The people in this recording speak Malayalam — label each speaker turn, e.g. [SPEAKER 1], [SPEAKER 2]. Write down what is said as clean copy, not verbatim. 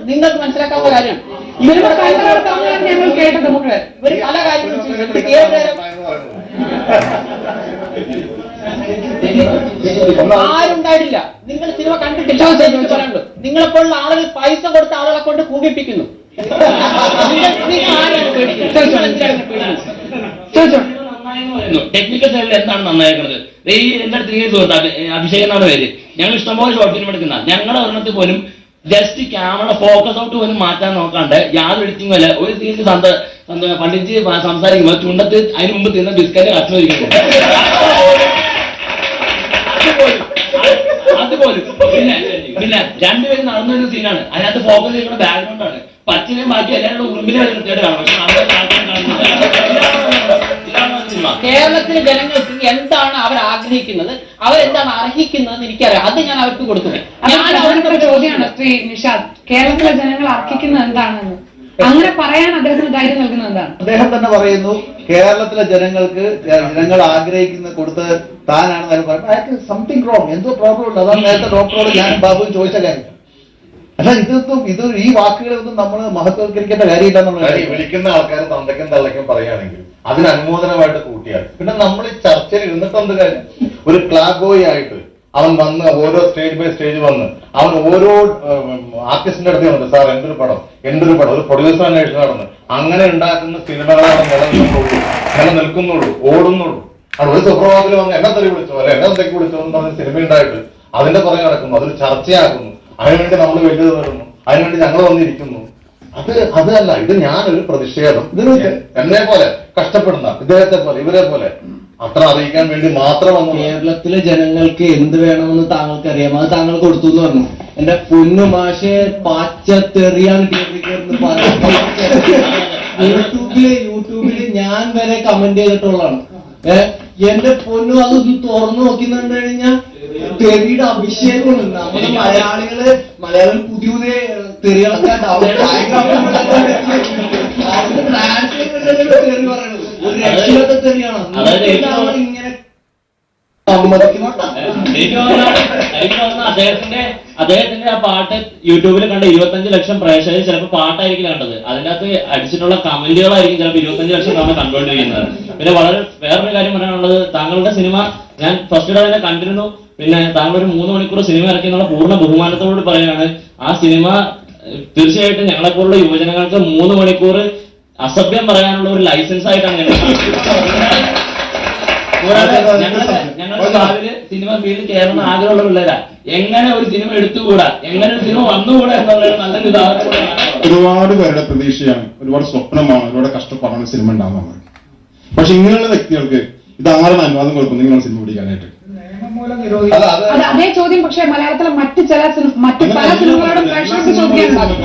[SPEAKER 1] നിങ്ങൾക്ക് മനസ്സിലാക്കാവുന്ന കാര്യമാണ്. ഇവരുടെ ഞങ്ങൾ കേട്ടത് മുഴുവൻ ഇവർ പല കാര്യങ്ങളും ആരുണ്ടായിട്ടില്ല. നിങ്ങൾ സിനിമ കണ്ടിട്ടില്ല പറയാനുള്ളൂ. നിങ്ങളെപ്പോലുള്ള ആളുകൾ പൈസ കൊടുത്ത ആളുകളെ കൊണ്ട് കൂകിപ്പിക്കുന്നു.
[SPEAKER 2] ടെക്നിക്കൽ സൈഡിൽ എന്താണ് നന്നായിരിക്കുന്നത്? ഈ എന്റെ അടുത്ത് അഭിഷേക് എന്നാണ് പേര്. ഞങ്ങൾ ഇഷ്ടംപോലെ ഷോർട്ട് ഫിലിം എടുക്കുന്ന ഞങ്ങളുടെ ഒരെണ്ണത്തിൽ പോലും ജസ്റ്റ് ക്യാമറ ഫോക്കസ് ഔട്ട് പോലും മാറ്റാൻ നോക്കാണ്ട് യാതൊരു എഡിറ്റിംഗും അല്ല. ഒരു സീനിൽ പണ്ഡിറ്റ് സംസാരിക്കുമ്പോൾ ചുണ്ടത്ത് അതിന് മുമ്പ് തിന്ന ബിസ്ക്കറ്റ് കഷ്ണം ഇരിക്കുന്നു. അതുപോലും പിന്നെ രണ്ടുപേരും നടന്ന ഒരു സീനാണ്. അതിനകത്ത് ഫോക്കസ് ചെയ്യുന്ന ബാക്ക്ഗ്രൗണ്ട് ആണ്. പച്ചിനെയും ബാക്കി എല്ലാവരും ഉറുമ്പിലെ വരെ കൃത്യമായിട്ട് കാണും.
[SPEAKER 1] കേരളത്തിലെ ജനങ്ങൾക്ക് എന്താണ് അവർ ആഗ്രഹിക്കുന്നത്, അവരെന്താണ് അർഹിക്കുന്നതെന്ന് എനിക്കറിയാം. അത് ഞാൻ അവർക്ക് കൊടുക്കും.
[SPEAKER 3] ചോദ്യമാണ് ശ്രീ നിഷാദ്, കേരളത്തിലെ ജനങ്ങൾ അർഹിക്കുന്നത് എന്താണെന്ന് അങ്ങനെ പറയാൻ അദ്ദേഹത്തിന് ധൈര്യം നൽകുന്നത് എന്താണ്?
[SPEAKER 4] അദ്ദേഹം തന്നെ പറയുന്നു കേരളത്തിലെ ജനങ്ങൾ ആഗ്രഹിക്കുന്ന കൊടുത്ത് താനാണെന്ന് പറയുന്നത് സംതിങ് റോങ്, എന്തോ പ്രോബ്ലം ഉണ്ട്. അതാണ് നേരത്തെ ഡോക്ടറോട് ഞാനും ബാബുവും ചോദിച്ച കാര്യം. അല്ല ഇത് ഈ വാക്കുകളൊന്നും നമ്മൾ മഹത്വവൽക്കരിക്കേണ്ട കാര്യമില്ലെന്നുള്ള
[SPEAKER 5] വിളിക്കുന്ന ആൾക്കാർ തന്തയ്ക്കും തള്ളയ്ക്കും പറയുകയാണെങ്കിൽ അതിന് അനുമോദനമായിട്ട് കൂട്ടിയാൽ പിന്നെ നമ്മൾ ഈ ചർച്ചയിൽ ഇരുന്നിട്ടെന്ത് കാര്യം? ഒരു ക്ലാബ് ബോയ് ആയിട്ട് അവൻ വന്ന് ഓരോ സ്റ്റേജ് ബൈ സ്റ്റേജ് വന്ന് അവൻ ഓരോ ആർട്ടിസ്റ്റിന്റെ അടുത്ത് വന്നിട്ട് സാർ എന്തൊരു പടം ഒരു പ്രൊഡ്യൂസർ അന്വേഷണം നടന്ന് അങ്ങനെ ഉണ്ടാക്കുന്ന സിനിമകളാണ് നിലനിൽക്കുന്നുള്ളൂ, ഓടുന്നുള്ളൂ. അത് ഒരു സുപ്രഭാതത്തിൽ വന്ന് എന്നെ തെറി വിളിച്ചോ അല്ലെ എന്നെ എന്തൊക്കെ വിളിച്ചോ എന്ന് പറഞ്ഞ സിനിമ ഉണ്ടായിട്ട് അതിന്റെ പുറകെ നടക്കുന്നു, അതൊരു ചർച്ചയാക്കുന്നു. അതിനുവേണ്ടി നമ്മൾ വലിയത് നേടുന്നു, അതിനുവേണ്ടി ഞങ്ങൾ വന്നിരിക്കുന്നു. അതല്ല, ഇത് ഞാനൊരു പ്രതിഷേധം, ഇതിന് എന്നെ പോലെ കഷ്ടപ്പെടുന്ന ഇദ്ദേഹത്തെ പോലെ ഇവരെ പോലെ അത്ര അറിയിക്കാൻ വേണ്ടി മാത്രം.
[SPEAKER 6] കേരളത്തിലെ ജനങ്ങൾക്ക് എന്ത് വേണമെന്ന് താങ്കൾക്ക് അറിയാം, അത് താങ്കൾ കൊടുത്തു എന്ന് പറഞ്ഞു. എന്റെ പൊന്നു മാഷെ പാച്ചത്തെറിയാണ് യൂട്യൂബില് ഞാൻ വരെ കമന്റ് ചെയ്തിട്ടുള്ളതാണ്. എന്റെ പൊന്നു അതൊന്ന് തുറന്നു നോക്കിന്നുണ്ട് കഴിഞ്ഞാൽ തെറിയുടെ അഭിഷേകമുണ്ട്. നമ്മുടെ മലയാളം പുതിയ പുതിയ തെറികളൊക്കെ തെറി പറയണത് ഒരു രക്ഷയില്ലാത്ത തെറിയാണ്. ഇങ്ങനെ
[SPEAKER 2] അദ്ദേഹത്തിന്റെ ആ പാട്ട് യൂട്യൂബിൽ കണ്ട 25 ലക്ഷം പ്രേക്ഷകർ ചിലപ്പോൾ പാട്ടായിരിക്കും കണ്ടത്. അതിനകത്ത് അടിച്ചിട്ടുള്ള കമന്റുകളായിരിക്കും ചിലപ്പോൾ 25 ലക്ഷം തവണ കണ്ടുകൊണ്ടിരിക്കുന്നത്. പിന്നെ വേറൊരു കാര്യം പറയാനുള്ളത്, താങ്കളുടെ സിനിമ ഞാൻ ഫസ്റ്റ് ഡേ തന്നെ കണ്ടിരുന്നു. പിന്നെ താങ്കൾ ഒരു 3 മണിക്കൂർ സിനിമ ഇറക്കിയെന്നുള്ള പൂർണ്ണ ബഹുമാനത്തോട് പറയുകയാണ്. ആ സിനിമ തീർച്ചയായിട്ടും ഞങ്ങളെപ്പോലുള്ള യുവജനങ്ങൾക്ക് 3 മണിക്കൂർ അസഭ്യം പറയാനുള്ള ഒരു ലൈസൻസ് ആയിട്ടാണ് ഞങ്ങൾ രാവിലെ സിനിമ ഫീൽഡ് കയറുന്ന ആഗ്രഹമുള്ള പിള്ളേരാ. എങ്ങനെ ഒരു സിനിമ എടുത്തുകൂടാ, എങ്ങനെ ഒരു സിനിമ വന്നുകൂടാ എന്നുള്ള നല്ലൊരു ഉദാഹരണം.
[SPEAKER 7] ഒരുപാട് പേരുടെ പ്രതീക്ഷയാണ്, ഒരുപാട് സ്വപ്നമാണ്, ഒരുപാട് കഷ്ടപ്പാടാണ് സിനിമ ഉണ്ടാകുന്നത്. പക്ഷെ ഇങ്ങനെയുള്ള വ്യക്തികൾക്ക് ഇത് ആരാണ് അനുവാദം കൊടുക്കുന്നത് ഇങ്ങനെ സിനിമ പിടിക്കാനായിട്ട്?
[SPEAKER 3] അതേ ചോദ്യം പക്ഷേ മലയാളത്തിലെ മറ്റു പല സിനിമകളോടും പ്രേക്ഷകർക്ക് ചോദിക്കാനുണ്ടാകും.